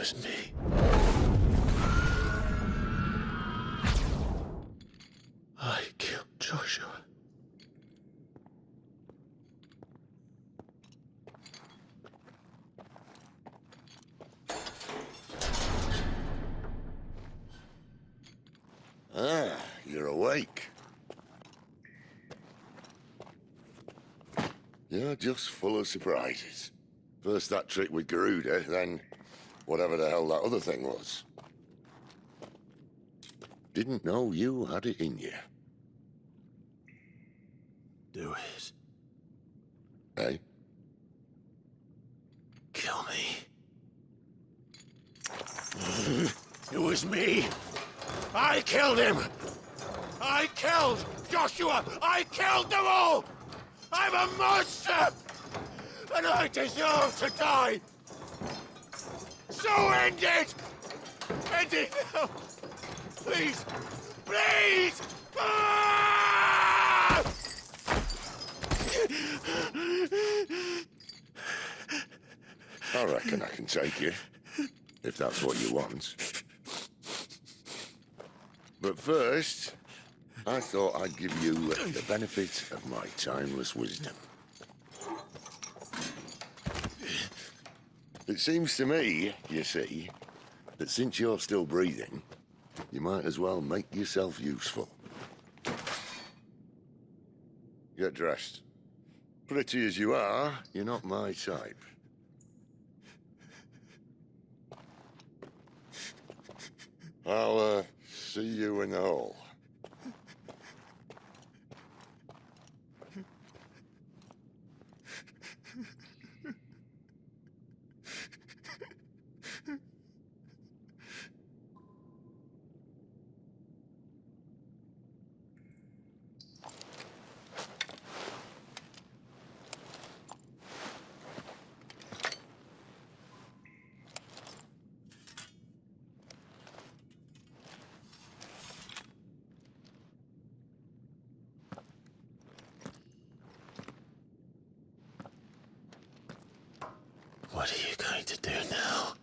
was me. I killed Joshua. Ah, you're awake. You're just full of surprises. First that trick with Garuda, then whatever the hell that other thing was. Didn't know you had it in you. Do it. Hey? Kill me. It was me. I killed him. I killed Joshua. I killed them all. I'm a monster. And I deserve to die. So end it. End it now. Please. Please. Ah! I reckon I can take you, if that's what you want. But first, I thought I'd give you the benefit of my timeless wisdom. It seems to me, you see, that since you're still breathing, you might as well make yourself useful. Get dressed. Pretty as you are, you're not my type. I'll, see you in the hall. What are you going to do now?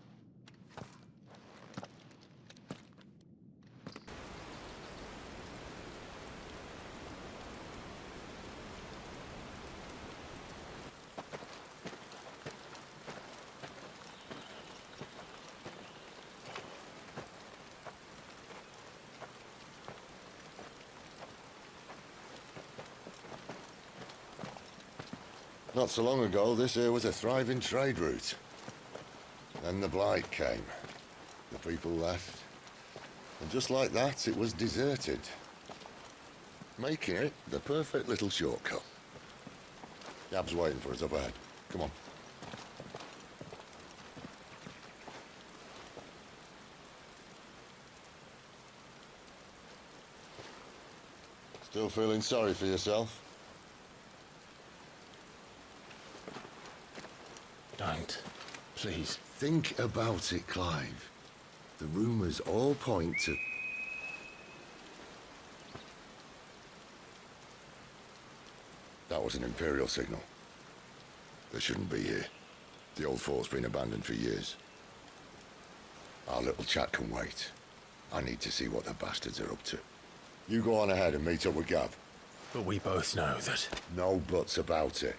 Not so long ago, this here was a thriving trade route. Then the Blight came. The people left. And just like that, it was deserted. Making it the perfect little shortcut. Gab's waiting for us up ahead. Come on. Still feeling sorry for yourself? Don't. Please. Think about it, Clive. The rumors all point to... That was an Imperial signal. They shouldn't be here. The old fort's been abandoned for years. Our little chat can wait. I need to see what the bastards are up to. You go on ahead and meet up with Gab. But we both know that... No buts about it.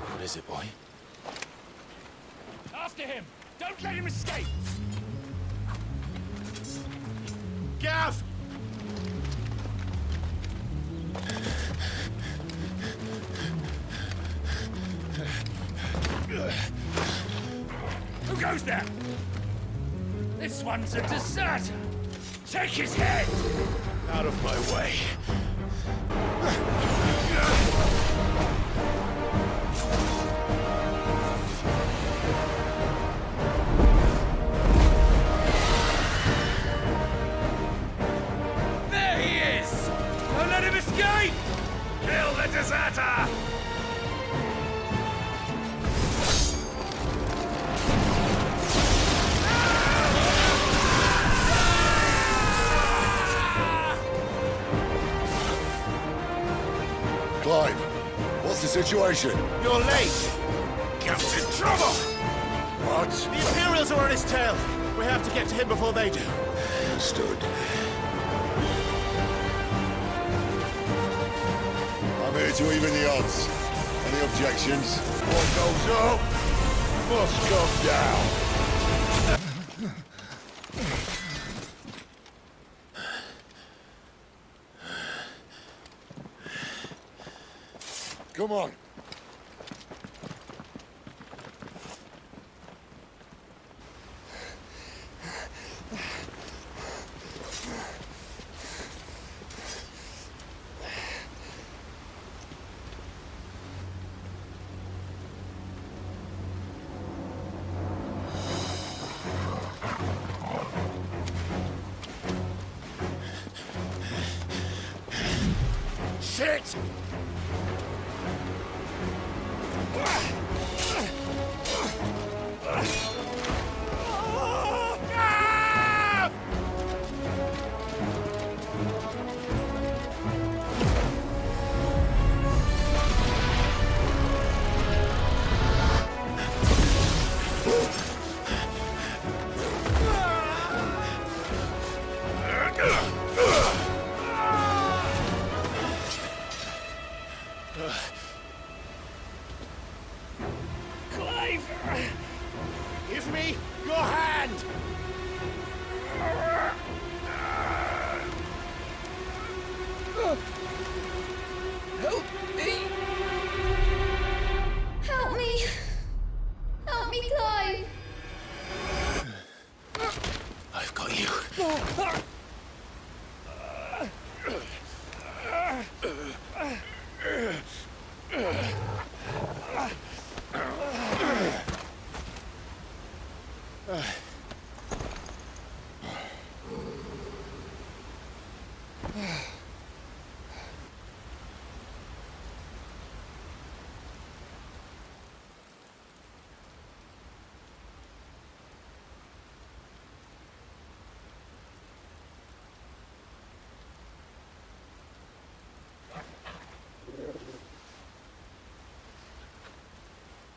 What is it, boy? After him! Don't let him escape! Gav! Who goes there? This one's a deserter. Take his head! Out of my way. There he is! Don't let him escape! Kill the deserter! Clive, what's the situation? You're late. Cap's in trouble! What? The Imperials are on his tail. We have to get to him before they do. Understood. I'm here to even the odds. Any objections? What goes up must come down. Come on. Shit! Clive! Give me your hand! Help me! Help me! Help me, Clive! I've got you.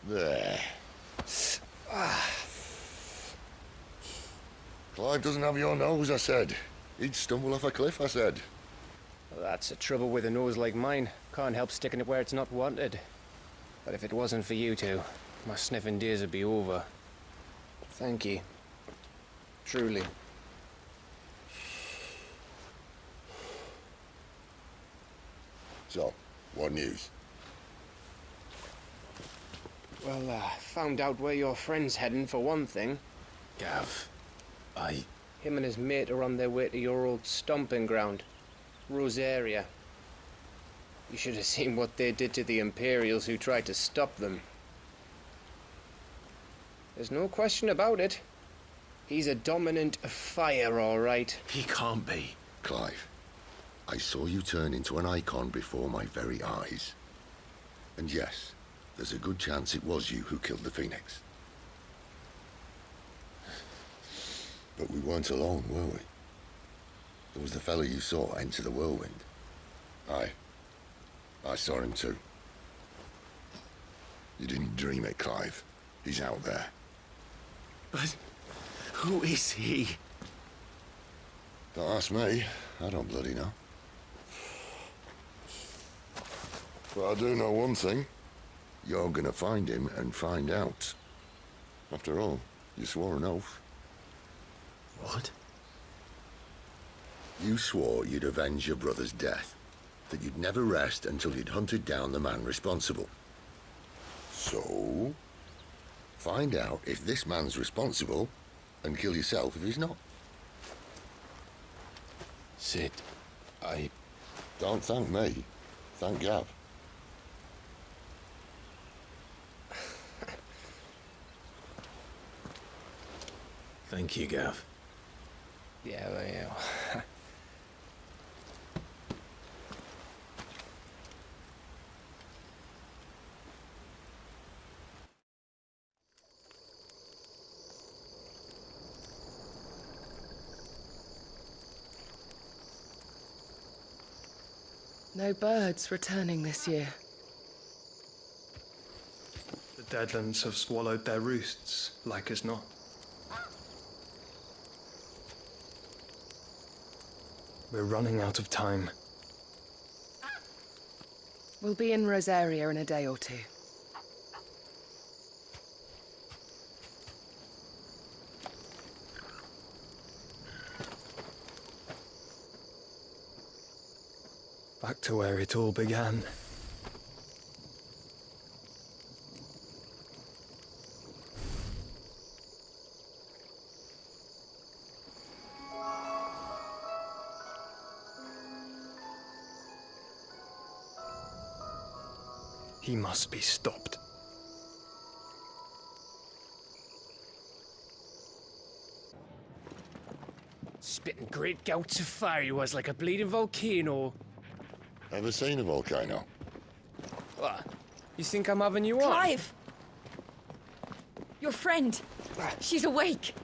There. Clive doesn't have your nose, I said. He'd stumble off a cliff, I said. Well, that's the trouble with a nose like mine. Can't help sticking it where it's not wanted. But if it wasn't for you two, my sniffing days would be over. Thank you. Truly. So, what news? Well, found out where your friend's heading for one thing. Gav, Him and his mate are on their way to your old stomping ground, Rosaria. You should have seen what they did to the Imperials who tried to stop them. There's no question about it. He's a dominant fire, all right. he can't be. Clive, I saw you turn into an icon before my very eyes. And yes, there's a good chance it was you who killed the Phoenix. But we weren't alone, were we? There was the fellow you saw enter the whirlwind. I saw him too. You didn't dream it, Clive. He's out there. But who is he? Don't ask me. I don't bloody know. But I do know one thing. You're gonna find him and find out. After all, you swore an oath. What? You swore you'd avenge your brother's death. That you'd never rest until you'd hunted down the man responsible. So, find out if this man's responsible, and kill yourself if he's not. Sid, I... Don't thank me. Thank Gav. Thank you, Gav. Yeah, well, yeah. No birds returning this year. The Deadlands have swallowed their roosts, like as not. We're running out of time. We'll be in Rosaria in a day or two. Back to where it all began. He must be stopped. Spitting great gouts of fire he was, like a bleeding volcano. Ever seen a volcano? What? You think I'm having you on? Clive! Your friend. She's awake.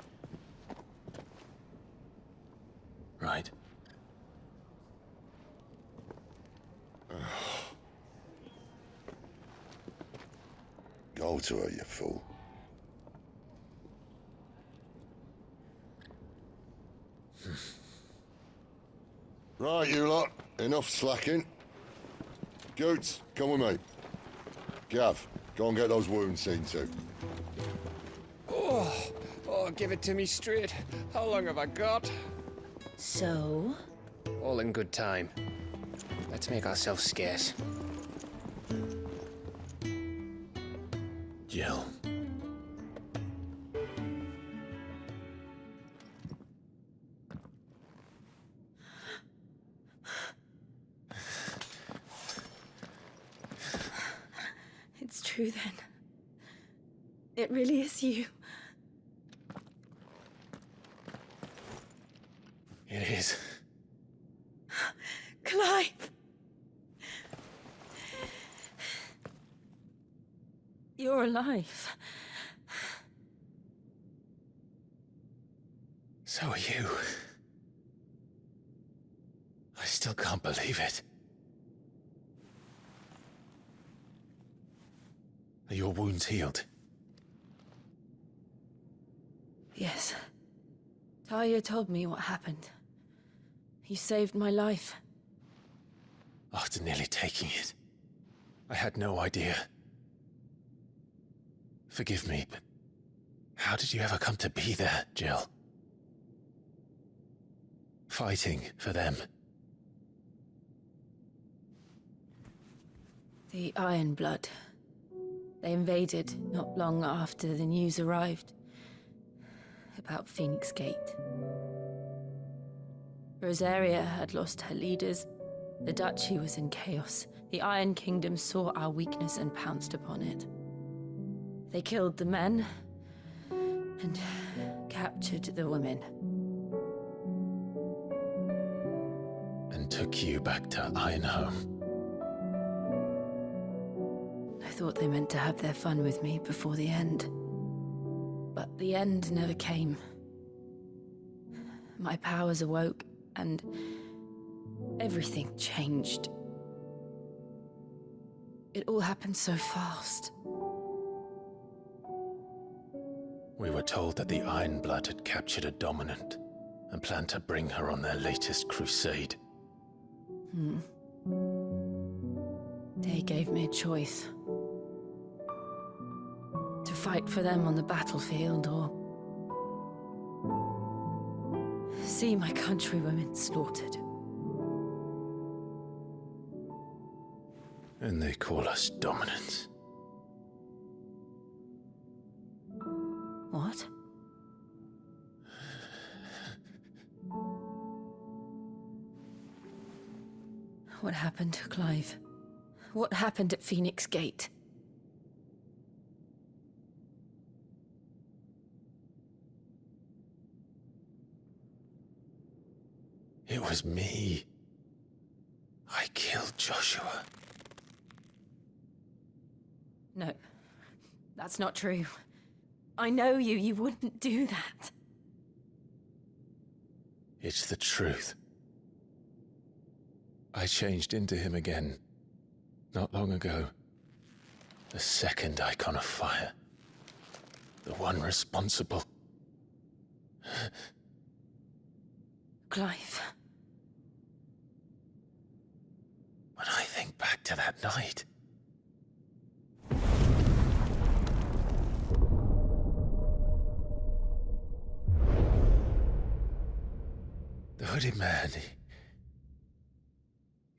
Right. Go to her, you fool. Right, you lot. Enough slacking. Goots, come with me. Gav, go and get those wounds seen to. Oh, give it to me straight. How long have I got? So? All in good time. Let's make ourselves scarce. Jill. It's true then. It really is you. It is. Clive! You're alive. So are you. I still can't believe it. Are your wounds healed? Yes. Talia told me what happened. You saved my life. After nearly taking it, I had no idea. Forgive me, but how did you ever come to be there, Jill? Fighting for them. The Iron Blood. They invaded not long after the news arrived about Phoenix Gate. Rosaria had lost her leaders. The Duchy was in chaos. The Iron Kingdom saw our weakness and pounced upon it. They killed the men and captured the women. And took you back to Ironhome. I thought they meant to have their fun with me before the end. But the end never came. My powers awoke, and everything changed. It all happened so fast. We were told that the Iron Blood had captured a dominant and planned to bring her on their latest crusade. They gave me a choice. To fight for them on the battlefield, or see my countrywomen slaughtered. And they call us dominants. What? What happened, Clive? What happened at Phoenix Gate? It was me. I killed Joshua. No, that's not true. I know you. You wouldn't do that. It's the truth. I changed into him again, not long ago. The second icon of fire. The one responsible. Clive. When I think back to that night... The hooded man,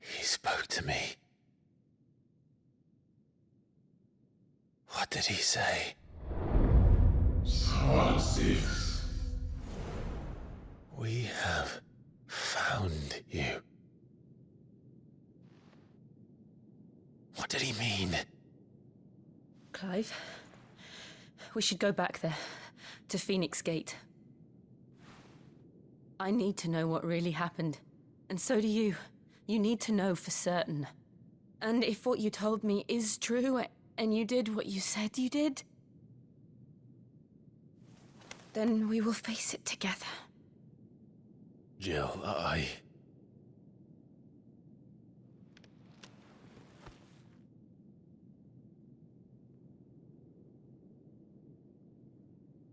he spoke to me. What did he say? We have found you. What did he mean? Clive, we should go back there, to Phoenix Gate. I need to know what really happened. And so do you. You need to know for certain. And if what you told me is true, and you did what you said you did, then we will face it together. Jill,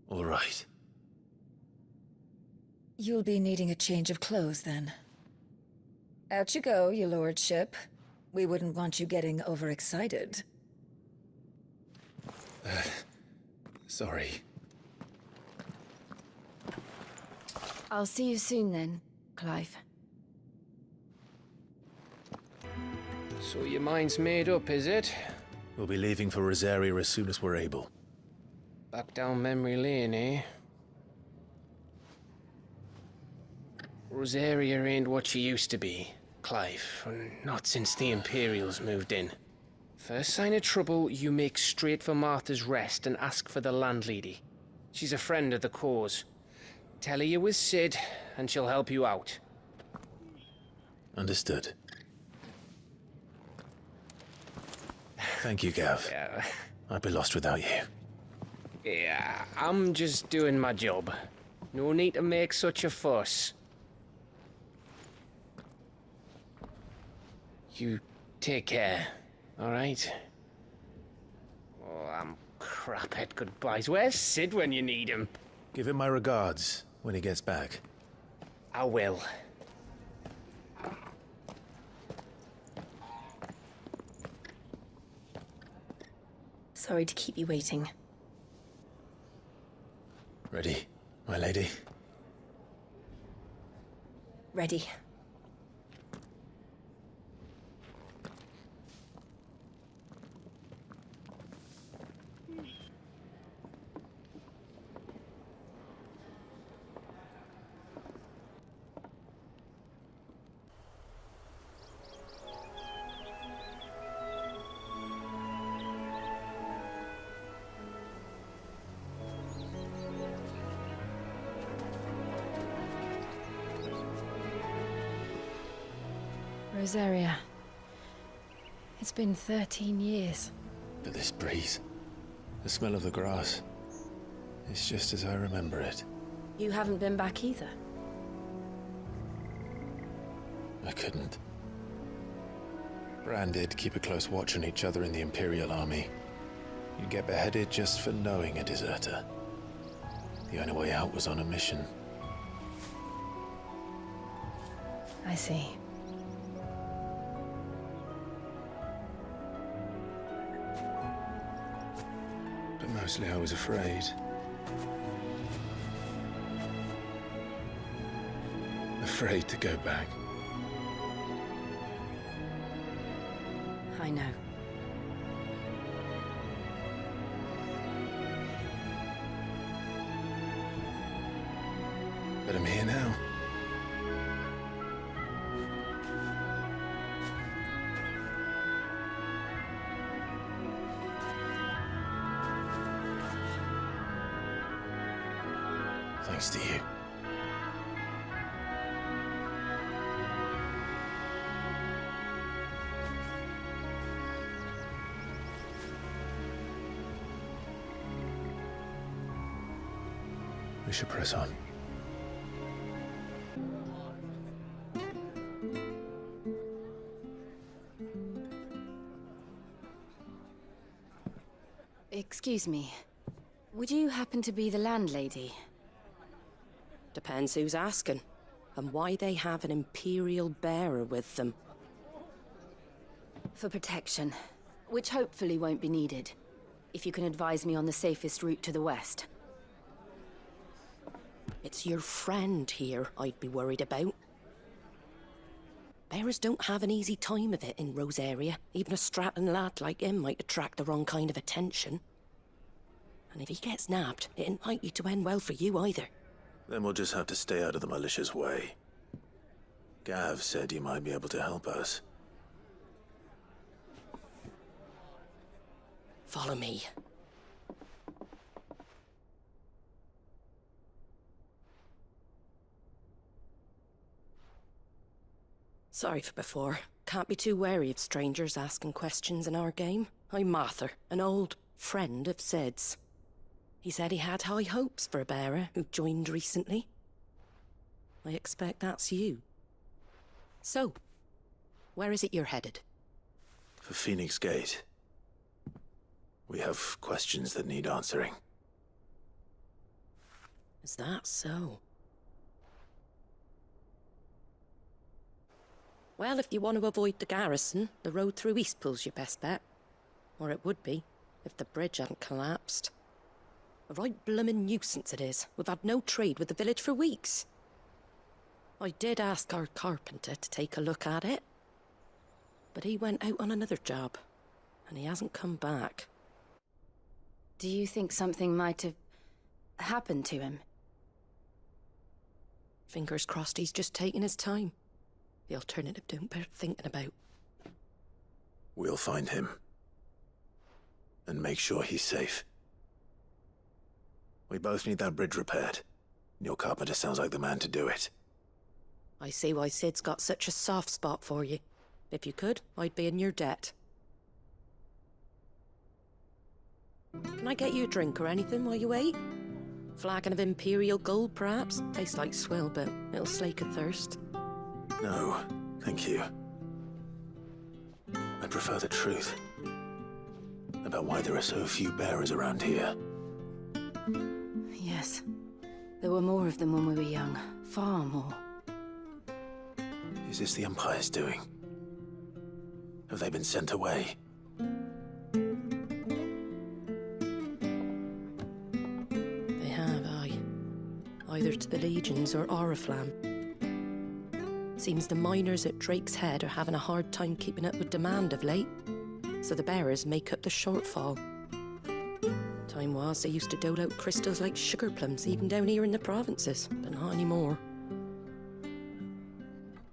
All right. You'll be needing a change of clothes, then. Out you go, your lordship. We wouldn't want you getting overexcited. Sorry. I'll see you soon then, Clive. So your mind's made up, is it? We'll be leaving for Rosaria as soon as we're able. Back down memory lane, eh? Rosaria ain't what she used to be, Clive. Not since the Imperials moved in. First sign of trouble, you make straight for Martha's Rest and ask for the landlady. She's a friend of the cause. Tell her you're with Sid, and she'll help you out. Understood. Thank you, Gav. Yeah. I'd be lost without you. Yeah, I'm just doing my job. No need to make such a fuss. You take care, all right? Oh, I'm crap at goodbyes. Where's Sid when you need him? Give him my regards when he gets back. I will. Sorry to keep you waiting. Ready, my lady? Ready. Rosaria. It's been 13 years. But this breeze, the smell of the grass, it's just as I remember it. You haven't been back either. I couldn't. Bran did keep a close watch on each other in the Imperial Army. You'd get beheaded just for knowing a deserter. The only way out was on a mission. I see. But mostly I was afraid. Afraid to go back. I know. But I'm here now. Thanks to you. We should press on. Excuse me. Would you happen to be the landlady? Depends who's asking, and why they have an Imperial bearer with them. For protection, which hopefully won't be needed. If you can advise me on the safest route to the west. It's your friend here I'd be worried about. Bearers don't have an easy time of it in Rosaria. Even a strapping lad like him might attract the wrong kind of attention. And if he gets nabbed, it ain't likely to end well for you either. Then we'll just have to stay out of the malicious way. Gav said you might be able to help us. Follow me. Sorry for before. Can't be too wary of strangers asking questions in our game. I'm Martha, an old friend of Sid's. He said he had high hopes for a bearer who joined recently. I expect that's you. So, where is it you're headed? For Phoenix Gate. We have questions that need answering. Is that so? Well, if you want to avoid the garrison, the road through Eastpool's your best bet. Or it would be, if the bridge hadn't collapsed. A right bloomin' nuisance it is. We've had no trade with the village for weeks. I did ask our carpenter to take a look at it. But he went out on another job, and he hasn't come back. Do you think something might have happened to him? Fingers crossed he's just taking his time. The alternative don't bear thinking about. We'll find him. And make sure he's safe. We both need that bridge repaired. Your carpenter sounds like the man to do it. I see why Sid's got such a soft spot for you. If you could, I'd be in your debt. Can I get you a drink or anything while you wait? Flagon of Imperial Gold, perhaps? Tastes like swill, but it'll slake a thirst. No, thank you. I prefer the truth. About why there are so few bearers around here. Yes. There were more of them when we were young. Far more. Is this the Empire's doing? Have they been sent away? They have, aye. Either to the Legions or Oriflamme. Seems the miners at Drake's Head are having a hard time keeping up with demand of late, so the bearers make up the shortfall. Time was they used to dole out crystals like sugar plums even down here in the provinces, but not anymore.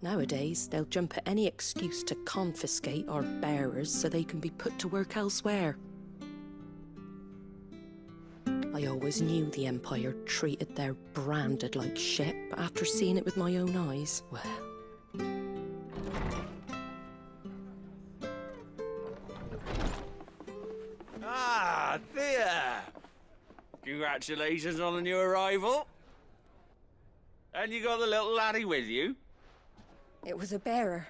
Nowadays, they'll jump at any excuse to confiscate our bearers so they can be put to work elsewhere. I always knew the Empire treated their branded like shit, but after seeing it with my own eyes, well... Ah, there! Congratulations on the new arrival. And you got the little laddie with you? It was a bearer.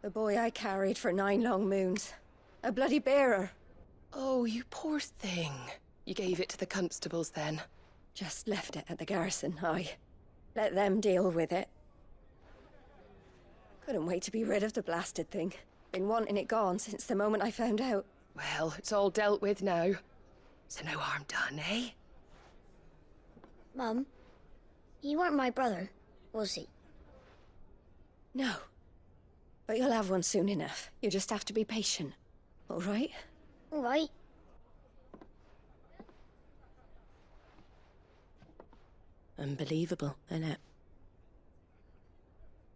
The boy I carried for 9 long moons. A bloody bearer. Oh, you poor thing. You gave it to the constables then? Just left it at the garrison, aye. Let them deal with it. Couldn't wait to be rid of the blasted thing. Been wanting it gone since the moment I found out. Well, it's all dealt with now. So no harm done, eh? Mum, you weren't my brother, was he? No. But you'll have one soon enough. You just have to be patient. All right? All right. Unbelievable, innit?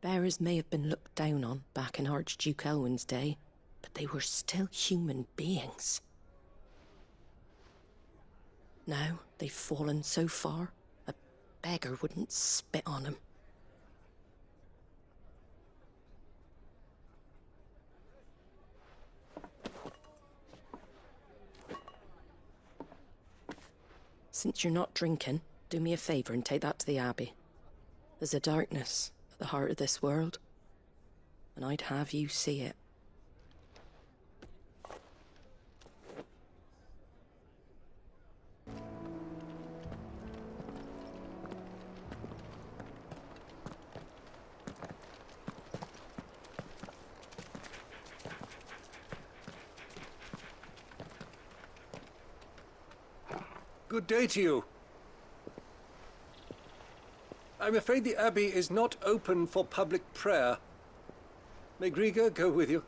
Bearers may have been looked down on back in Archduke Elwin's day, but they were still human beings. Now they've fallen so far, a beggar wouldn't spit on him. Since you're not drinking, do me a favor and take that to the Abbey. There's a darkness at the heart of this world, and I'd have you see it. Good day to you. I'm afraid the Abbey is not open for public prayer. May Griga go with you?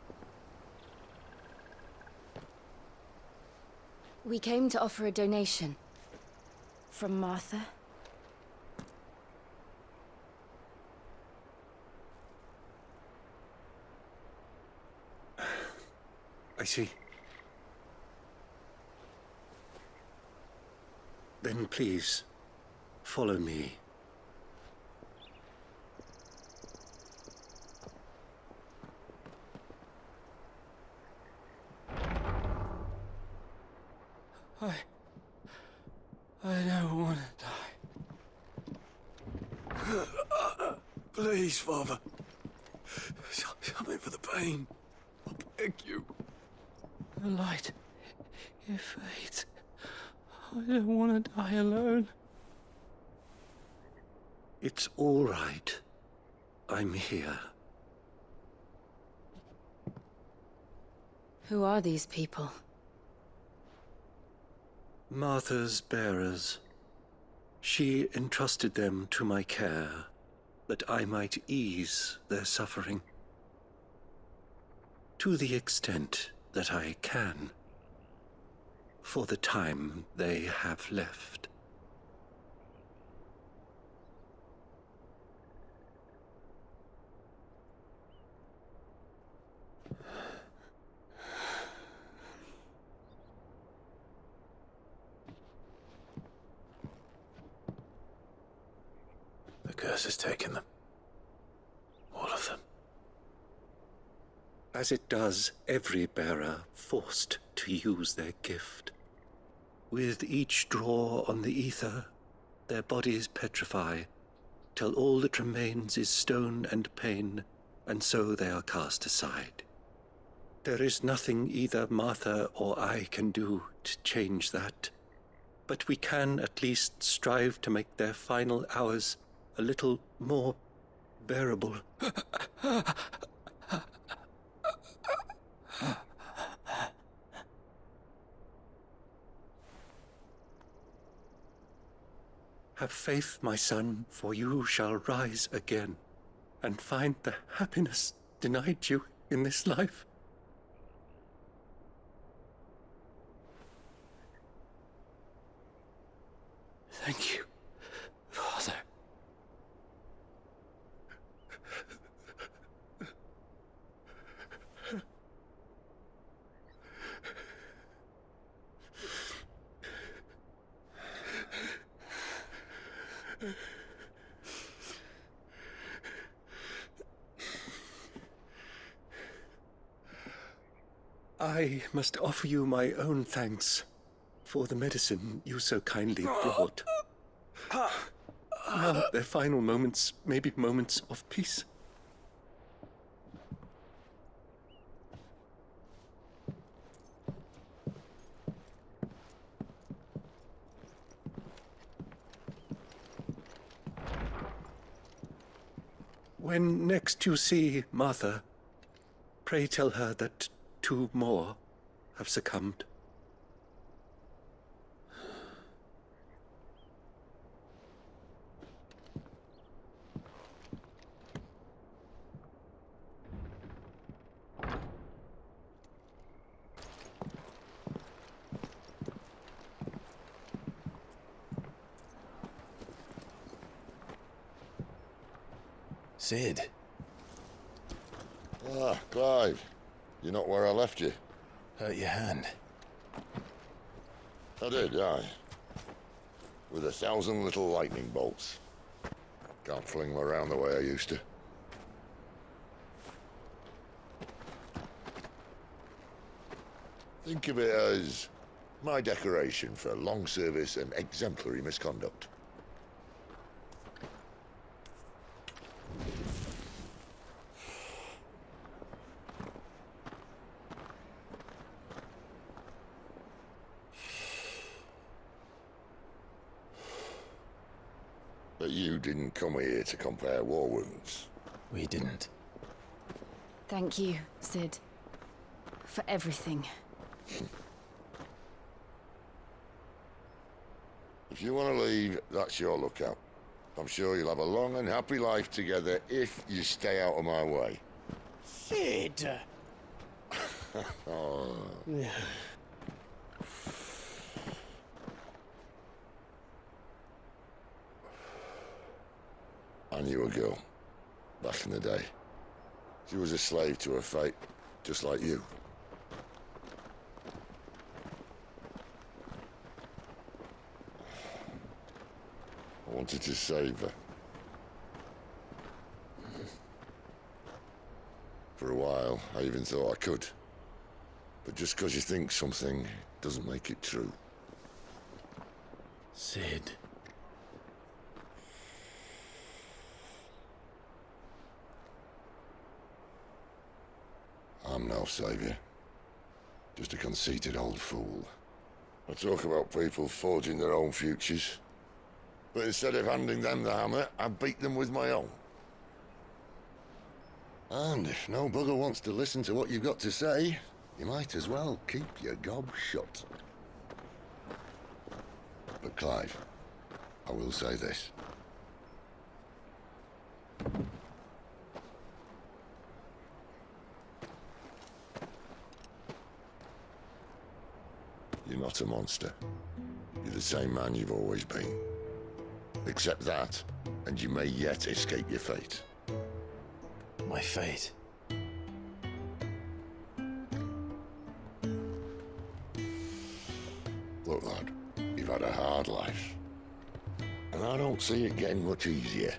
We came to offer a donation. From Martha. I see. Then please, follow me. I don't want to die. Please, Father. Something for the pain. I beg you. The light, it fades. I don't want to die alone. It's all right. I'm here. Who are these people? Martha's bearers. She entrusted them to my care, that I might ease their suffering. To the extent that I can, for the time they have left. The curse has taken them. All of them. As it does every bearer forced to use their gift. With each draw on the ether, their bodies petrify, till all that remains is stone and pain, and so they are cast aside. There is nothing either Martha or I can do to change that, but we can at least strive to make their final hours a little more bearable. Have faith, my son, for you shall rise again, and find the happiness denied you in this life. Thank you, Father. I must offer you my own thanks for the medicine you so kindly brought. Now their final moments may be moments of peace. When next you see Martha, pray tell her that 2 more have succumbed. Sid. Ah, Clive. You're not where I left you. Hurt your hand. I did, aye. with 1,000 little lightning bolts. Can't fling them around the way I used to. Think of it as my decoration for long service and exemplary misconduct. But you didn't come here to compare war wounds. We didn't. Thank you, Sid. For everything. If you want to leave, that's your lookout. I'm sure you'll have a long and happy life together if you stay out of my way. Sid! Oh. I knew a girl, back in the day. She was a slave to her fate, just like you. I wanted to save her. For a while, I even thought I could. But just because you think something doesn't make it true. Sid. I'm no savior. Just a conceited old fool. I talk about people forging their own futures. But instead of handing them the hammer, I beat them with my own. And if no bugger wants to listen to what you've got to say, you might as well keep your gob shut. But Clive, I will say this. You're not a monster. You're the same man you've always been. Accept that, and you may yet escape your fate. My fate? Look, lad, you've had a hard life. And I don't see it getting much easier.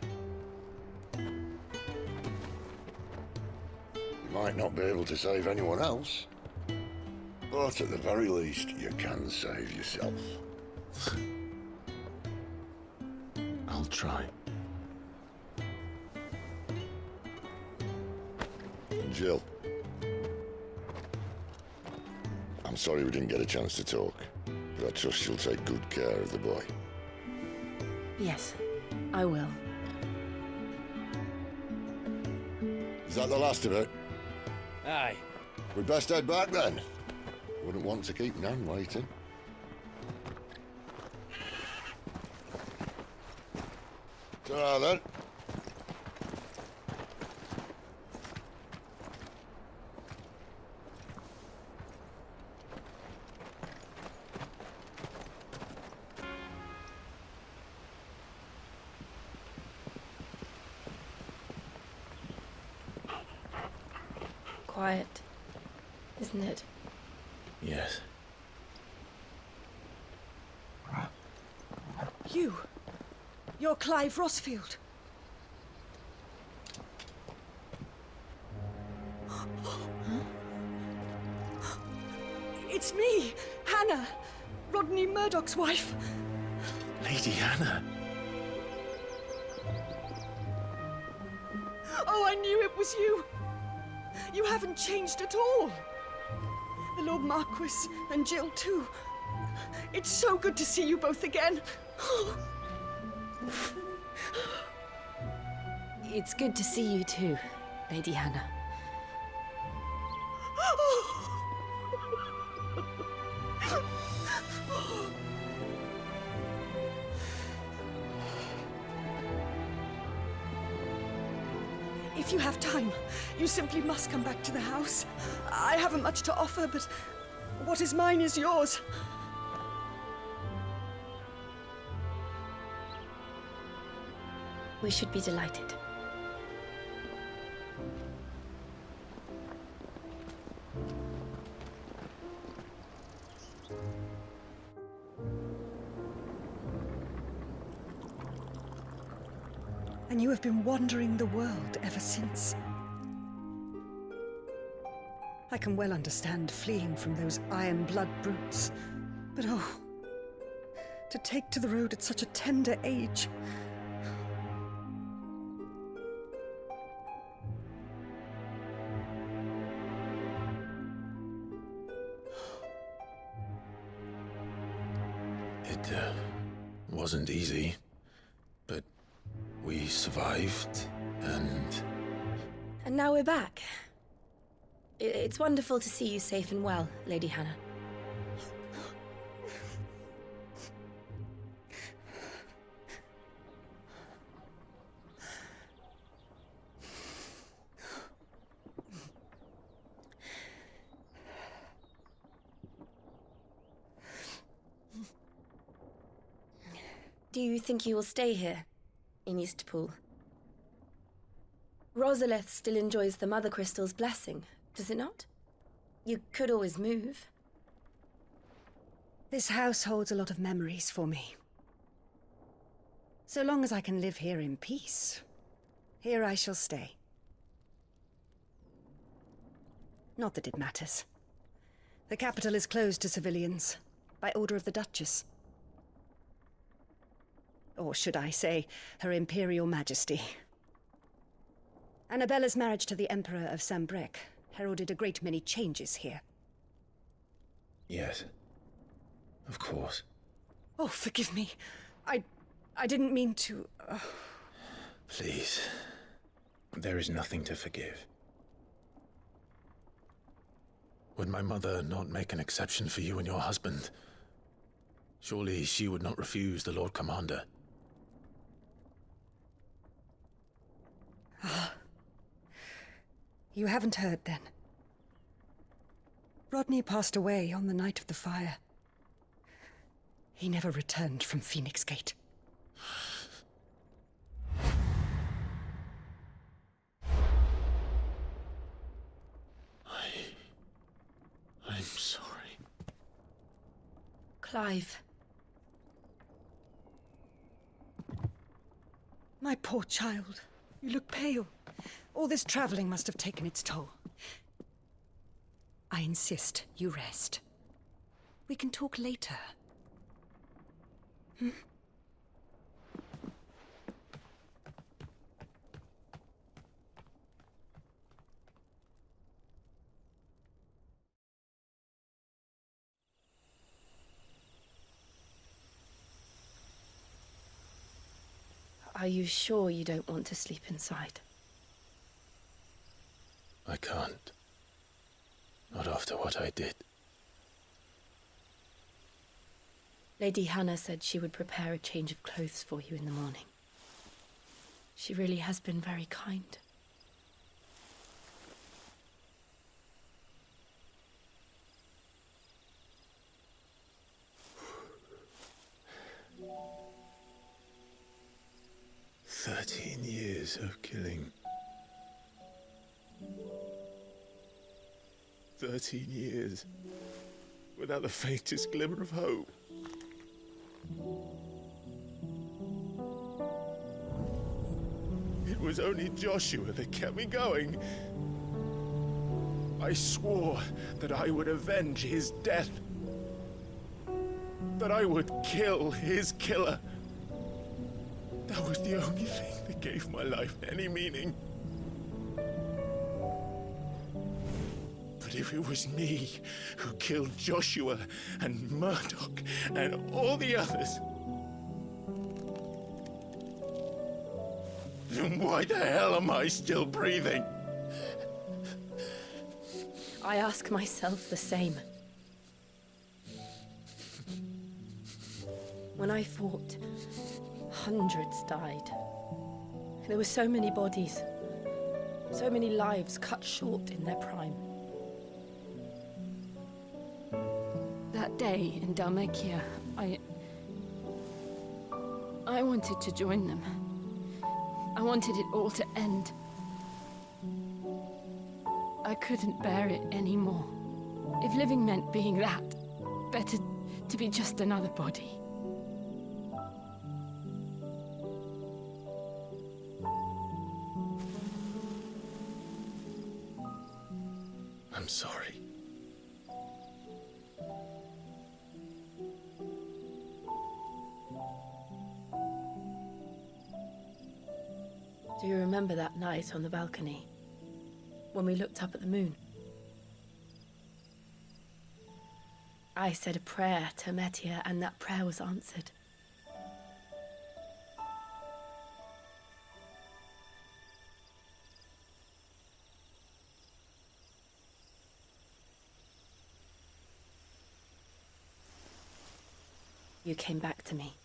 You might not be able to save anyone else, but at the very least, you can save yourself. I'll try. And Jill, I'm sorry we didn't get a chance to talk, but I trust she'll take good care of the boy. Yes, I will. Is that the last of it? Aye. We'd best head back then. Wouldn't want to keep Nan waiting. Ta-ra then. Quiet, isn't it? Yes. You're Clive Rossfield. It's me, Hannah, Rodney Murdoch's wife. Lady Hannah. Oh, I knew it was you. You haven't changed at all. The Lord Marquis and Jill too. It's so good to see you both again. It's good to see you too, Lady Hannah. If you have time, you simply must come back to the house. I haven't much to offer, but what is mine is yours. We should be delighted. and you have been wandering the world ever since. I can well understand fleeing from those iron blood brutes, but oh, to take to the road at such a tender age. It wasn't easy, but we survived, and now we're back. It's wonderful to see you safe and well, Lady Hannah. Do you think you will stay here, in Eastpool? Rosalith still enjoys the Mother Crystal's blessing, does it not? You could always move. This house holds a lot of memories for me. So long as I can live here in peace, here I shall stay. Not that it matters. The capital is closed to civilians, by order of the Duchess. Or should I say, Her Imperial Majesty. Annabella's marriage to the Emperor of Sambrec heralded a great many changes here. yes, of course. Oh, forgive me. I didn't mean to... Please, there is nothing to forgive. Would my mother not make an exception for you and your husband? Surely she would not refuse the Lord Commander. You haven't heard, then. Rodney passed away on the night of the fire. He never returned from Phoenix Gate. I'm sorry. Clive. My poor child. You look pale. All this traveling must have taken its toll. I insist you rest. We can talk later. Hmm? Are you sure you don't want to sleep inside? I can't. Not after what I did. Lady Hannah said she would prepare a change of clothes for you in the morning. She really has been very kind. Years of killing. 13 years without the faintest glimmer of hope. It was only Joshua that kept me going. I swore that I would avenge his death. That I would kill his killer. That was the only thing that gave my life any meaning. But if it was me who killed Joshua and Murdoch and all the others, then why the hell am I still breathing? I ask myself the same. When I fought, hundreds died. There were so many bodies, so many lives cut short in their prime. That day in Dalmekia, I wanted to join them. I wanted it all to end. I couldn't bear it anymore. If living meant being that, better to be just another body. I'm sorry. Do you remember that night on the balcony? When we looked up at the moon? I said a prayer to Metia, and that prayer was answered. You came back to me.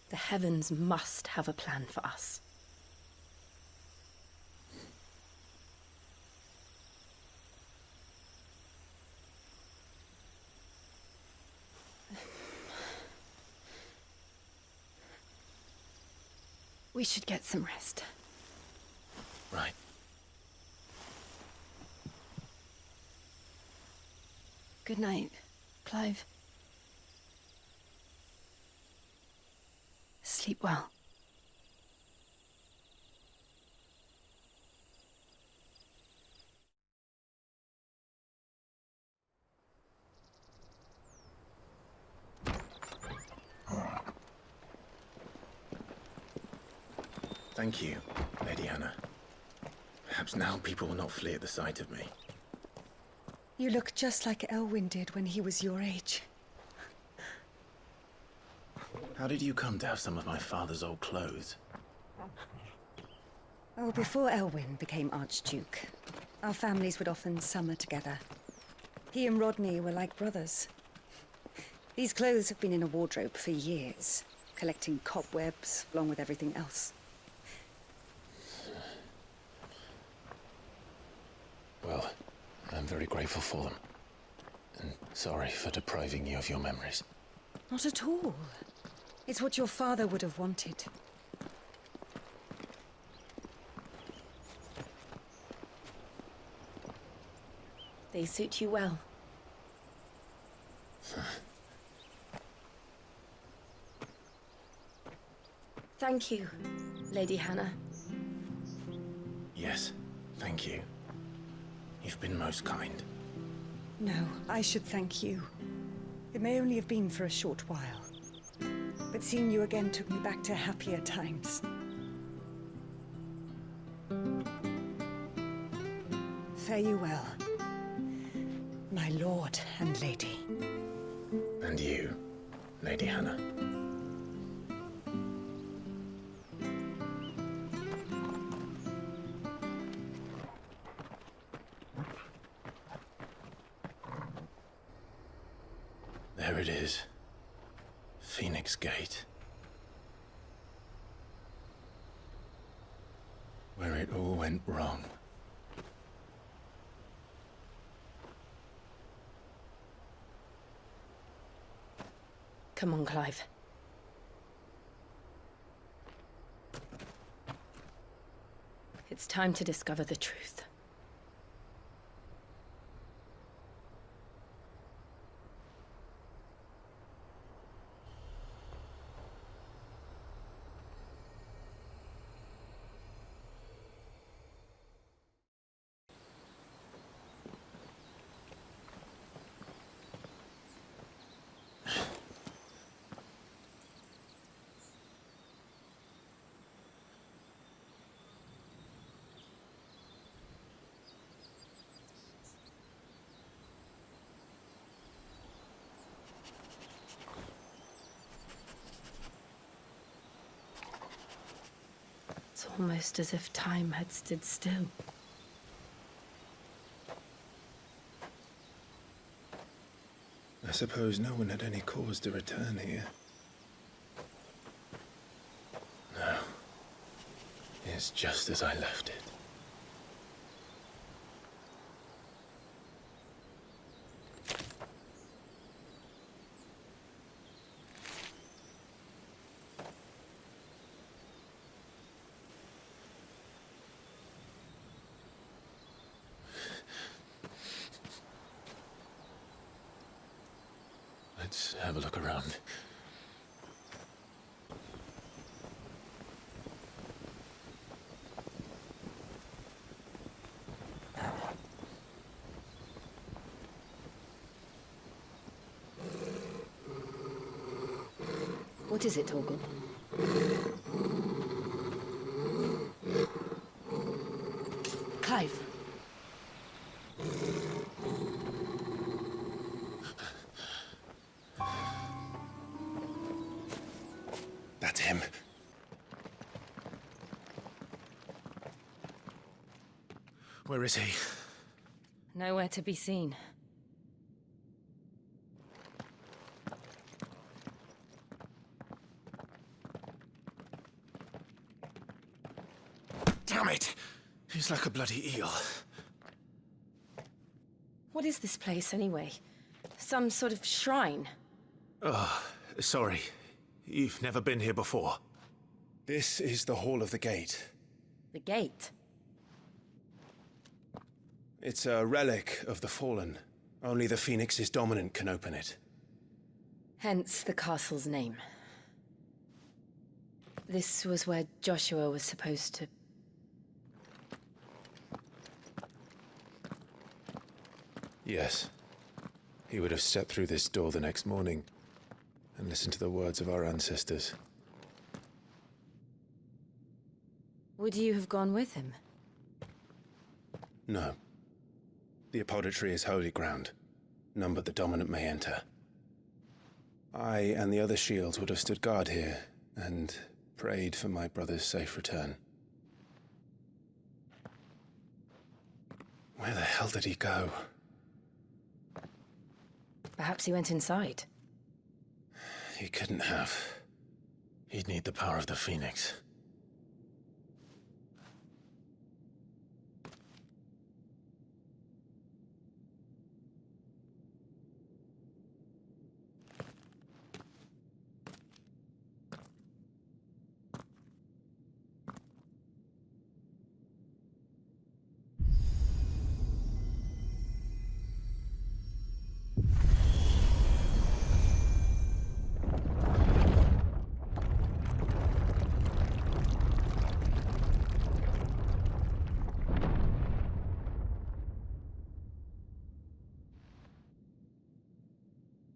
The heavens must have a plan for us. We should get some rest. Right. Good night, Clive. Sleep well. Thank you, Lady Hannah. Perhaps now people will not flee at the sight of me. You look just like Elwyn did when he was your age. How did you come to have some of my father's old clothes? Oh, before Elwyn became Archduke, our families would often summer together. He and Rodney were like brothers. These clothes have been in a wardrobe for years, collecting cobwebs along with everything else. Well, I'm very grateful for them. And sorry for depriving you of your memories. Not at all. It's what your father would have wanted. They suit you well. Thank you, Lady Hannah. Yes, thank you. You've been most kind. No, I should thank you. It may only have been for a short while, but seeing you again took me back to happier times. Fare you well, my lord and lady. And you, Lady Hannah. There it is. Phoenix Gate. Where it all went wrong. Come on, Clive. It's time to discover the truth. It's almost as if time had stood still. I suppose no one had any cause to return here. No. It's just as I left it. Let's have a look around. What is it, Torgal? Clive. That's him. Where is he? Nowhere to be seen. Damn it! He's like a bloody eel. What is this place, anyway? Some sort of shrine? Oh, sorry. You've never been here before. This is the Hall of the Gate. The gate? It's a relic of the Fallen. Only the Phoenix's dominant can open it. Hence the castle's name. This was where Joshua was supposed to... Yes. He would have stepped through this door the next morning and listened to the words of our ancestors. Would you have gone with him? No. The apodatory is holy ground. None but the dominant may enter. I and the other shields would have stood guard here and prayed for my brother's safe return. Where the hell did he go? Perhaps he went inside. He couldn't have. He'd need the power of the Phoenix.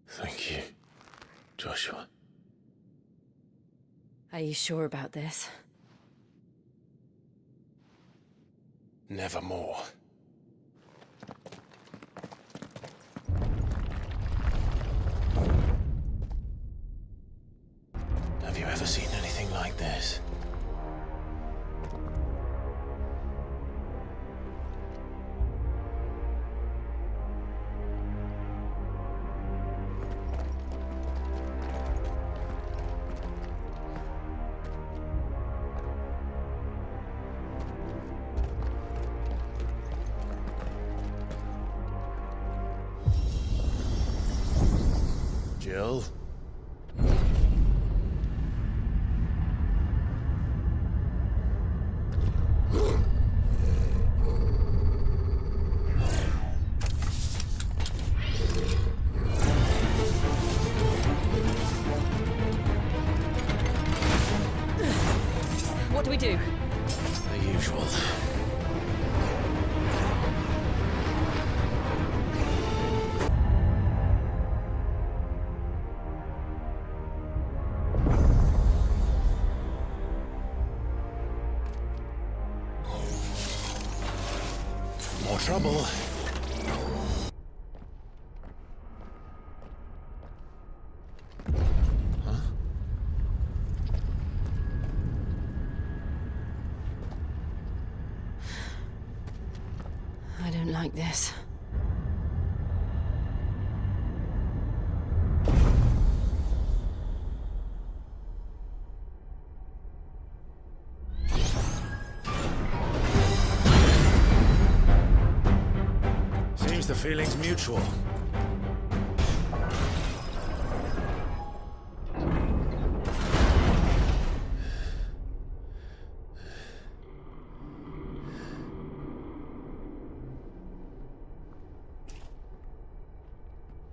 Thank you, Joshua. Are you sure about this? Nevermore. Have you ever seen anything like this? Jill? What do we do? The usual. More trouble. Huh? I don't like this. Seems the feeling's mutual.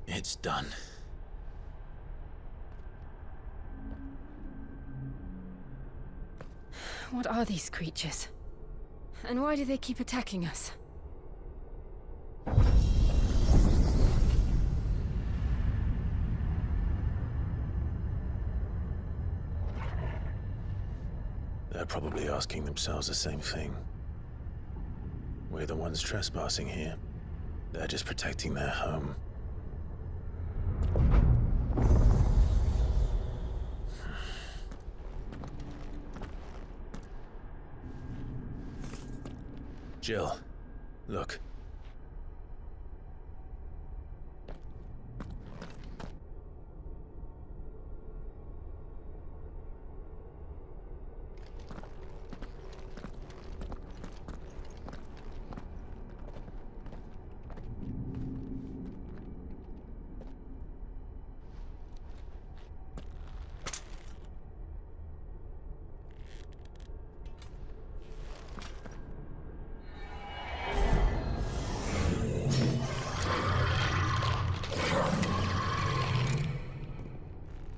It's done. What are these creatures? And why do they keep attacking us? They're probably asking themselves the same thing. We're the ones trespassing here. They're just protecting their home. Jill, look.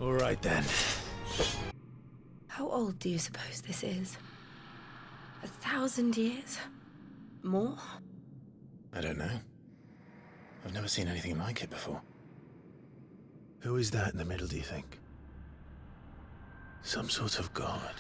All right then. How old do you suppose this is? 1,000 years? More? I don't know. I've never seen anything like it before. Who is that in the middle, do you think? Some sort of god?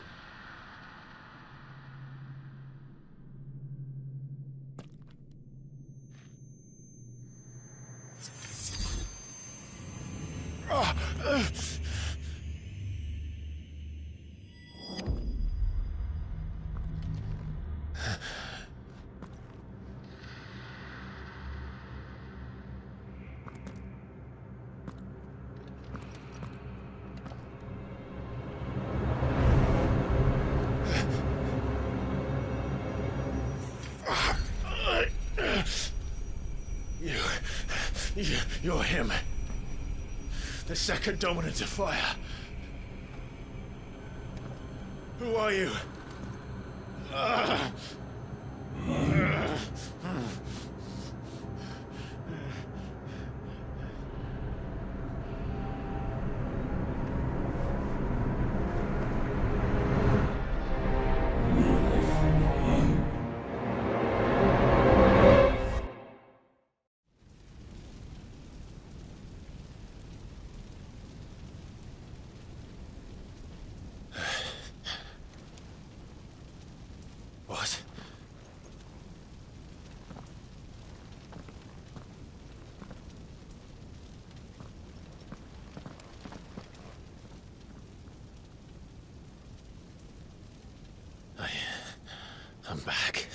You're him. The second dominant of fire. Who are you? What? I'm back.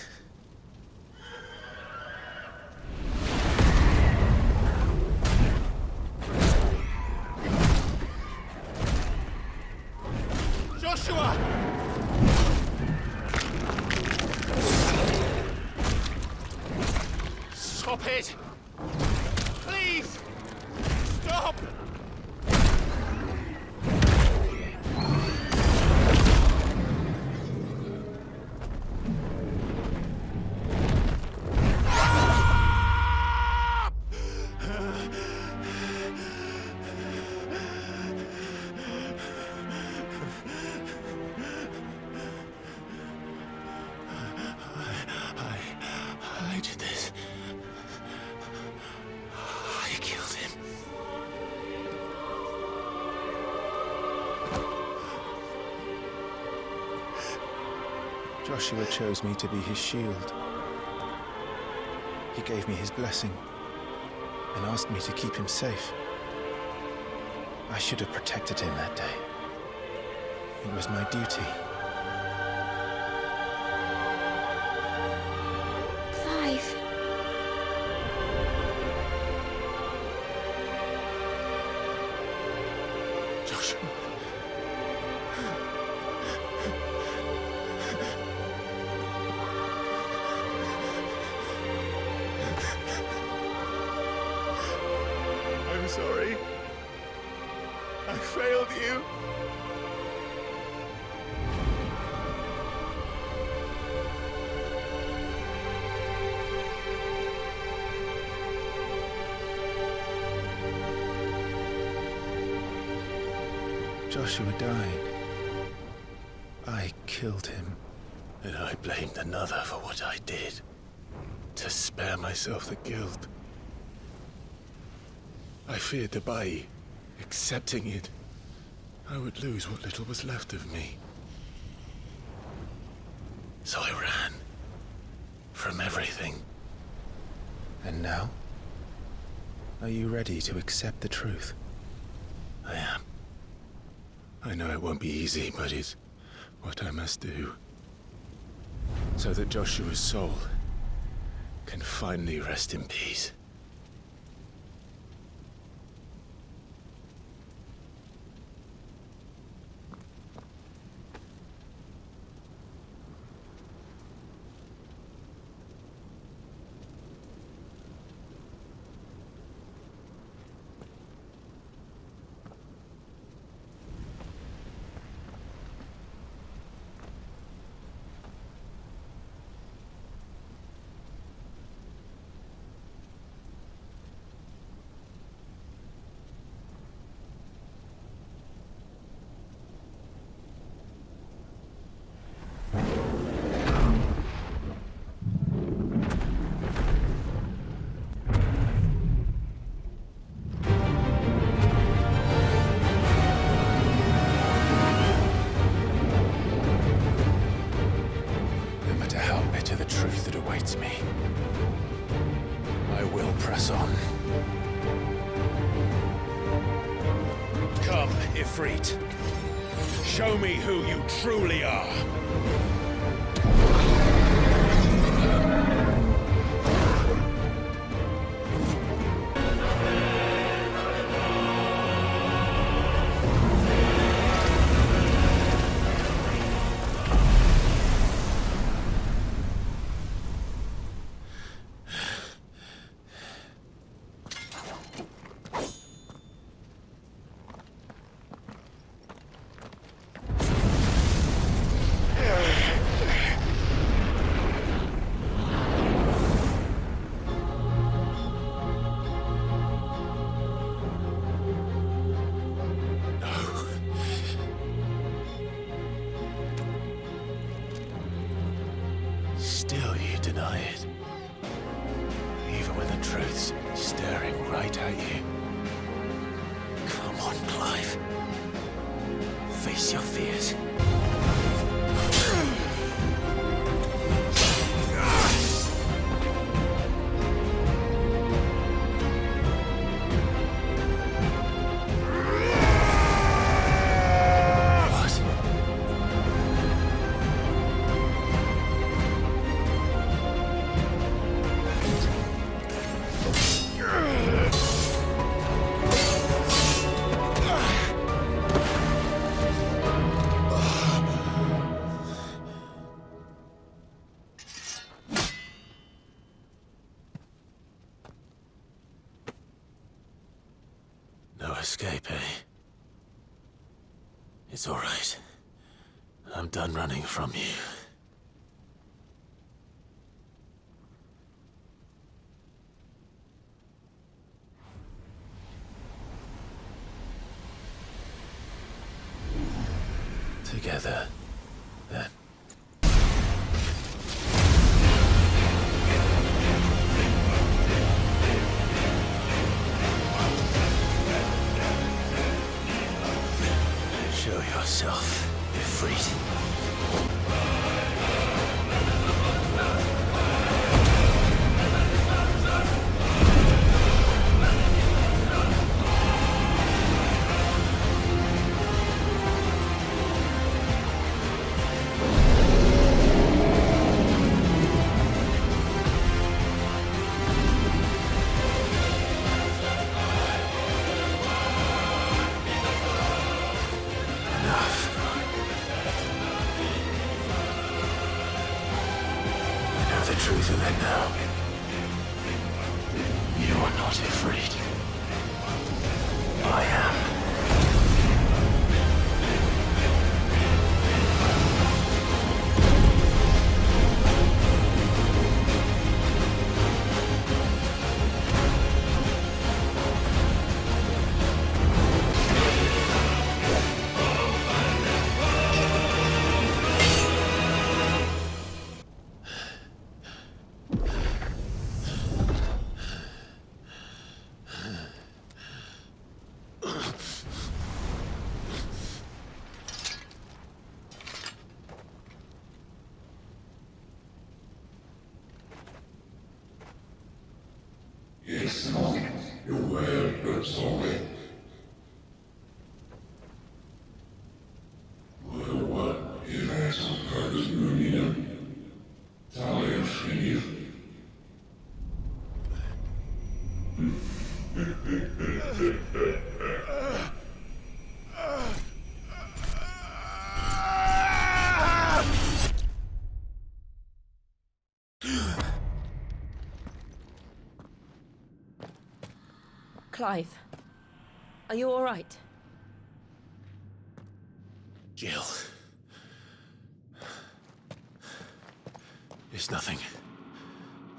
Joshua! Stop it! Please! Stop! I did this. I killed him. Joshua chose me to be his shield. He gave me his blessing and asked me to keep him safe. I should have protected him that day. It was my duty. Clive. Joshua. I'm sorry. I failed you. Joshua died. I killed him. And I blamed another for what I did. To spare myself the guilt. I feared that by accepting it, I would lose what little was left of me. So I ran. From everything. And now? Are you ready to accept the truth? I am. I know it won't be easy, but it's what I must do. So that Joshua's soul can finally rest in peace. Me. I will press on. Come, Ifrit. Show me who you truly are. Still you deny it. Even when the truth's staring right at you. Come on, Clive. Face your fears. No escape, eh? It's all right. I'm done running from you. Together, then. Show yourself, Ifrit. The truth of it now. You are not Ifrit. I am. Clive, are you all right? Jill. It's nothing.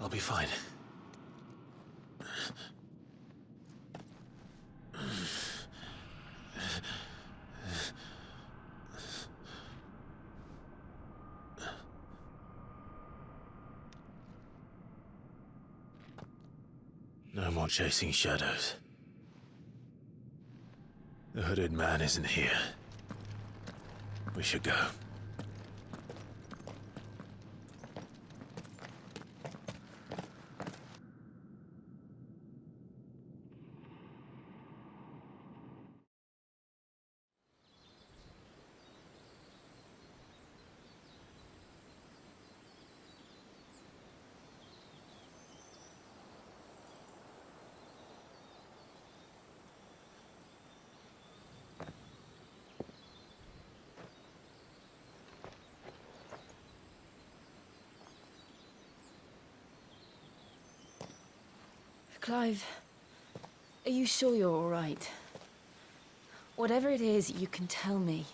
I'll be fine. No more chasing shadows. The hooded man isn't here. We should go. Clive, are you sure you're all right? Whatever it is, you can tell me.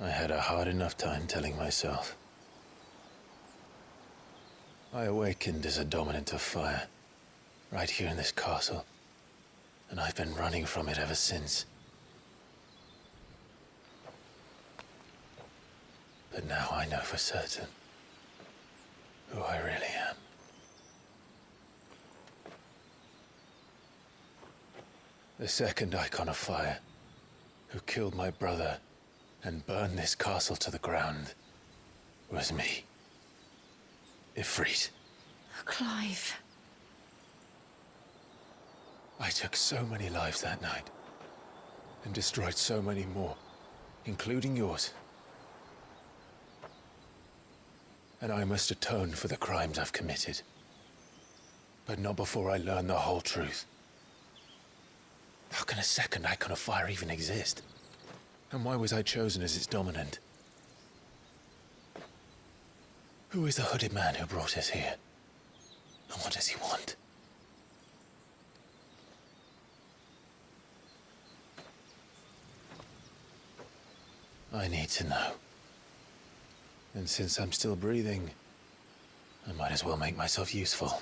I had a hard enough time telling myself. I awakened as a dominant of fire, right here in this castle, and I've been running from it ever since. But now I know for certain who I really am. The second icon of fire, who killed my brother and burned this castle to the ground, was me. Ifrit. Clive. I took so many lives that night, and destroyed so many more, including yours. And I must atone for the crimes I've committed. But not before I learn the whole truth. How can a second icon of fire even exist? And why was I chosen as its dominant? Who is the hooded man who brought us here? And what does he want? I need to know. And since I'm still breathing, I might as well make myself useful.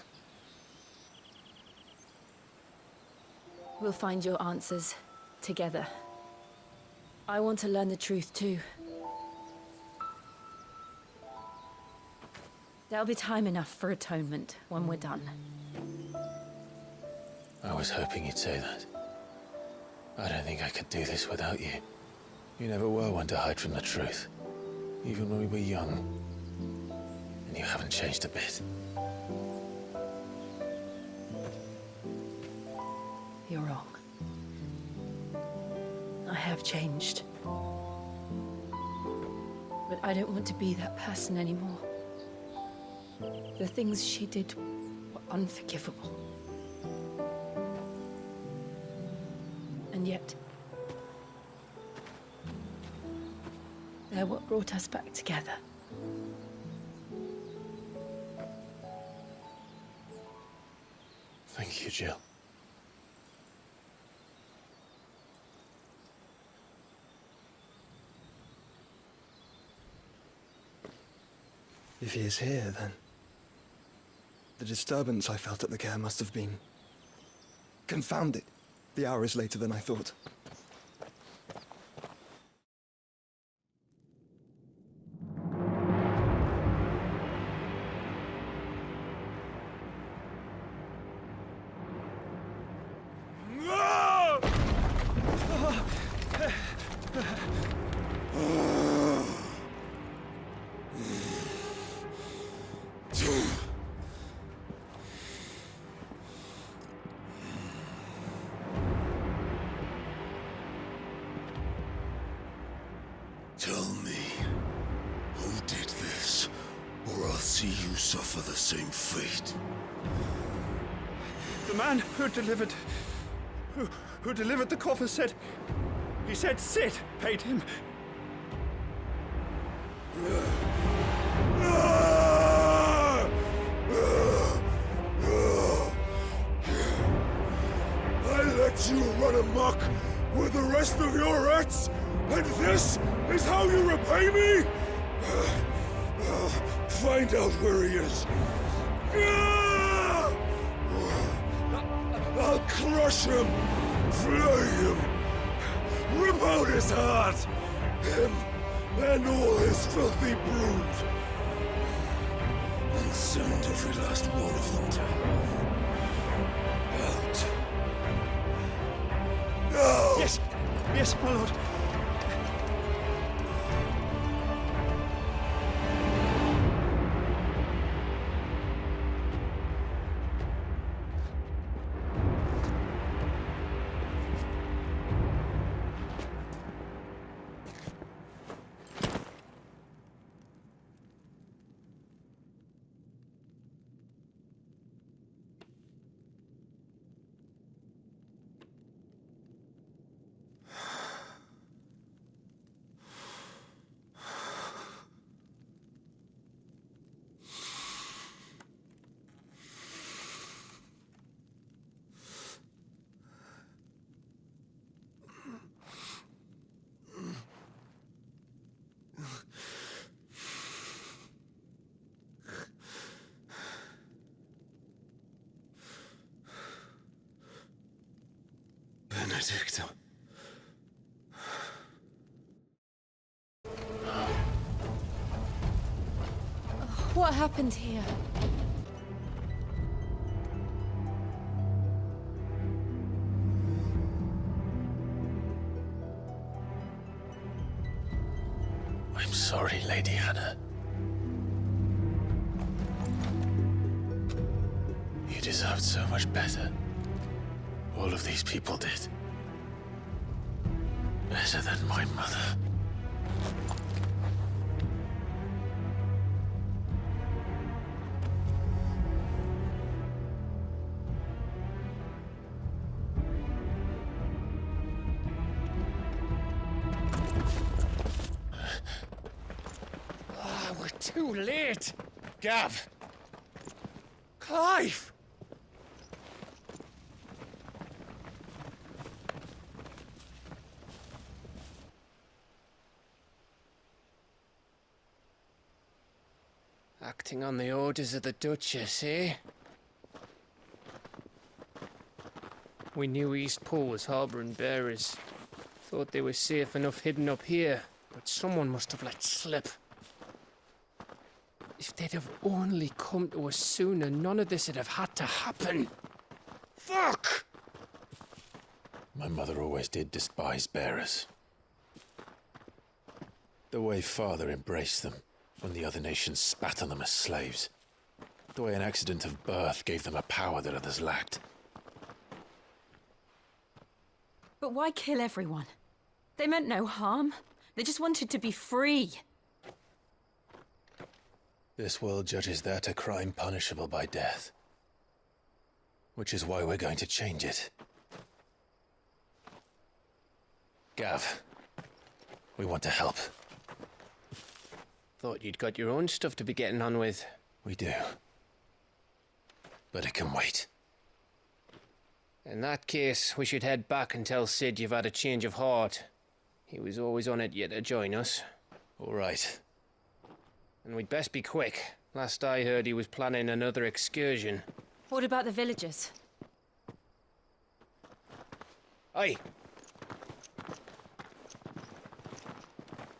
We'll find your answers together. I want to learn the truth too. There'll be time enough for atonement when we're done. I was hoping you'd say that. I don't think I could do this without you. You never were one to hide from the truth, even when we were young. And you haven't changed a bit. You're wrong. I have changed. But I don't want to be that person anymore. The things she did were unforgivable. And yet, they're what brought us back together. Thank you, Jill. If he is here, then the disturbance I felt at the care must have been confounded. The hour is later than I thought. Tell me, who did this, or I'll see you suffer the same fate. The man who delivered the coffin said... He said Sid paid him. I let you run amok with the rest of your rats, and this is how you repay me? Find out where he is. I'll crush him, flay him, rip out his heart, him and all his filthy brood, and send every last one of them to hell. Out. Now! Yes, yes, my lord. Benedicta. What happened here? I'm sorry, Lady Hannah. You deserved so much better. All of these people did. Better than my mother. We're too late. Gav. Clive. Acting on the orders of the Duchess, eh? We knew East Pole was harbouring bearers. Thought they were safe enough hidden up here, but someone must have let slip. If they'd have only come to us sooner, none of this would have had to happen. Fuck! My mother always did despise bearers. The way Father embraced them when the other nations spat on them as slaves. The way an accident of birth gave them a power that others lacked. But why kill everyone? They meant no harm. They just wanted to be free. This world judges that a crime punishable by death. Which is why we're going to change it. Gav, we want to help. Thought you'd got your own stuff to be getting on with. We do. But it can wait. In that case, we should head back and tell Sid you've had a change of heart. He was always on it yet to join us. All right. And we'd best be quick. Last I heard, he was planning another excursion. What about the villagers? Aye.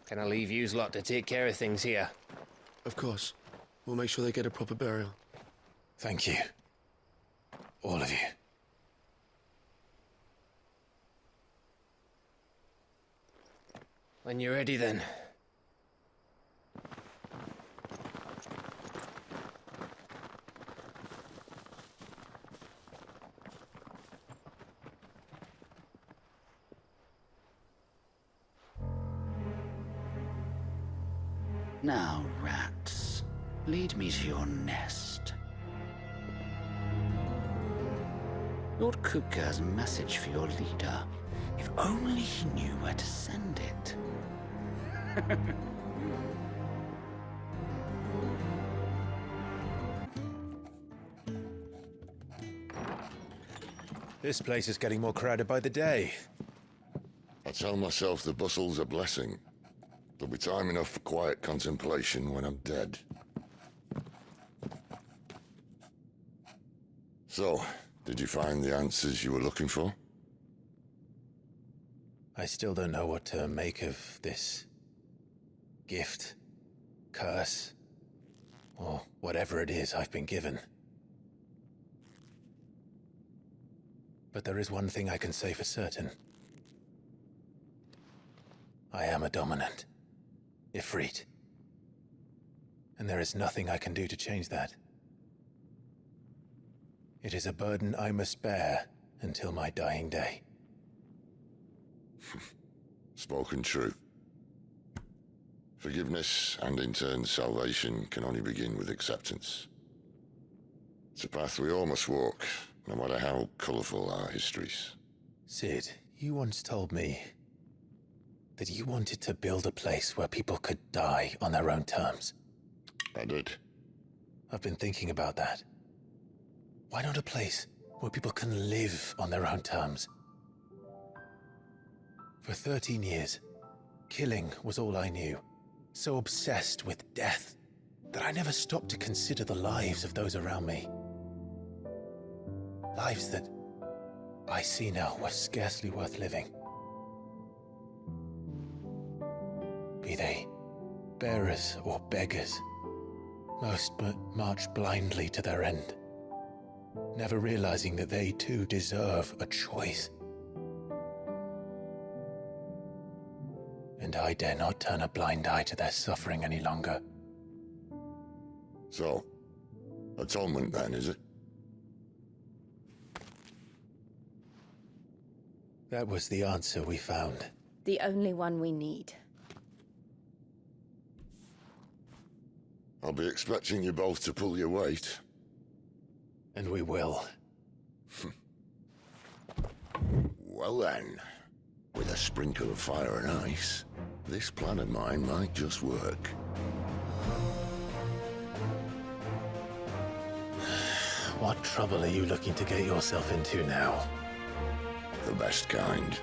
Can I leave yous lot to take care of things here? Of course. We'll make sure they get a proper burial. Thank you. All of you. When you're ready, then. Now, rats, lead me to your nest. Lord Kupka has a message for your leader. If only he knew where to send it. This place is getting more crowded by the day. I tell myself the bustle's a blessing. There'll be time enough for quiet contemplation when I'm dead. So, did you find the answers you were looking for? I still don't know what to make of this gift, curse, or whatever it is I've been given. But there is one thing I can say for certain. I am a dominant, Ifrit. And there is nothing I can do to change that. It is a burden I must bear until my dying day. Spoken true. Forgiveness and in turn salvation can only begin with acceptance. It's a path we all must walk, no matter how colourful our histories. Sid, you once told me that you wanted to build a place where people could die on their own terms. I did. I've been thinking about that. Why not a place where people can live on their own terms? For 13 years, killing was all I knew. So obsessed with death that I never stopped to consider the lives of those around me. Lives that I see now were scarcely worth living. Be they bearers or beggars, most but march blindly to their end, never realizing that they too deserve a choice. And I dare not turn a blind eye to their suffering any longer. So, atonement then, is it? That was the answer we found. The only one we need. I'll be expecting you both to pull your weight. And we will. Well then, with a sprinkle of fire and ice, this plan of mine might just work. What trouble are you looking to get yourself into now? The best kind.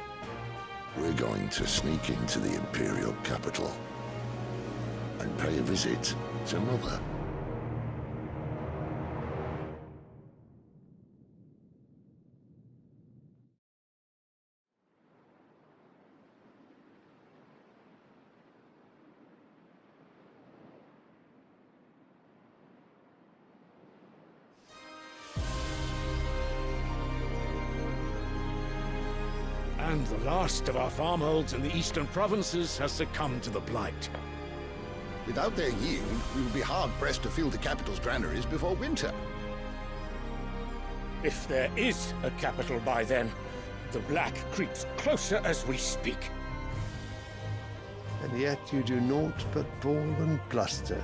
We're going to sneak into the Imperial capital and pay a visit to Mother. And the last of our farmholds in the eastern provinces has succumbed to the blight. Without their yield, we will be hard-pressed to fill the capital's granaries before winter. If there is a capital by then, the black creeps closer as we speak. And yet you do naught but bawl and bluster.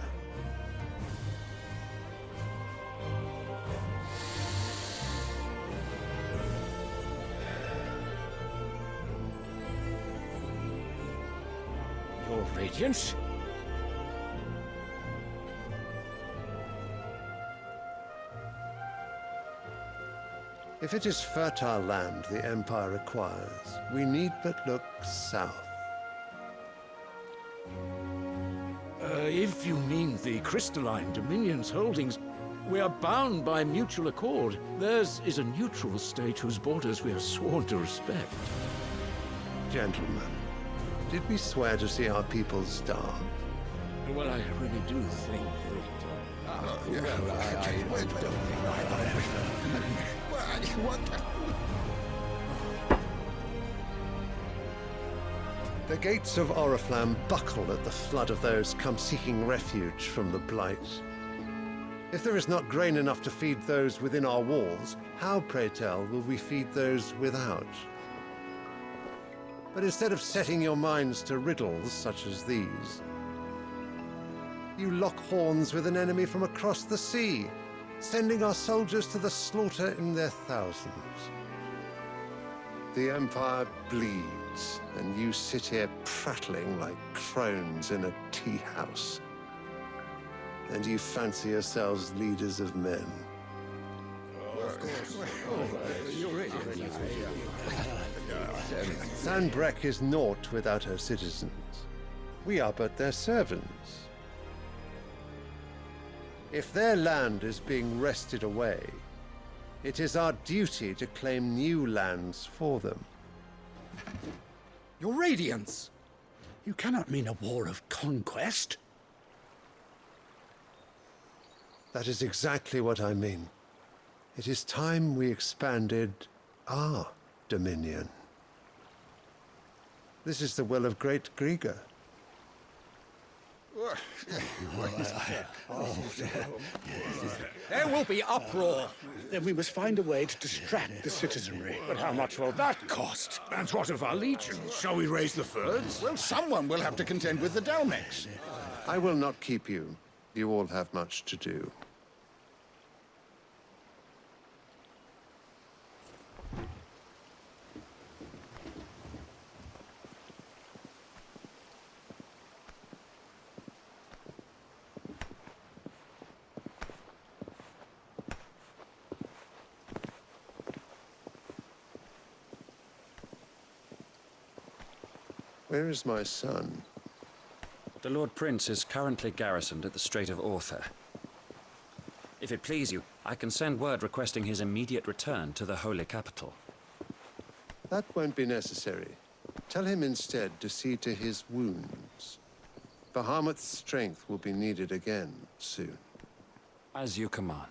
Your Radiance? If it is fertile land the Empire requires, we need but look south. If you mean the crystalline Dominion's holdings, we are bound by mutual accord. Theirs is a neutral state whose borders we are sworn to respect. Gentlemen, did we swear to see our people starve? Well, I really do think that... The gates of Oriflamme buckle at the flood of those come seeking refuge from the blight. If there is not grain enough to feed those within our walls, how, pray tell, will we feed those without? But instead of setting your minds to riddles such as these, You lock horns with an enemy from across the sea, sending our soldiers to the slaughter in their thousands. The Empire bleeds, and you sit here prattling like crones in a tea house. And you fancy yourselves leaders of men. Sandbreck is naught without her citizens. We are but their servants. If their land is being wrested away, it is our duty to claim new lands for them. Your Radiance! You cannot mean a war of conquest. That is exactly what I mean. It is time we expanded our dominion. This is the will of great Grieger. There will be uproar. Then we must find a way to distract the citizenry. But how much will that cost? And what of our legions? Shall we raise the furs? Well, someone will have to contend with the Dalmex. I will not keep you. You all have much to do. Where is my son? The Lord Prince is currently garrisoned at the Strait of Arthur. If it please you, I can send word requesting his immediate return to the Holy Capital. That won't be necessary. Tell him instead to see to his wounds. Bahamut's strength will be needed again soon. As you command.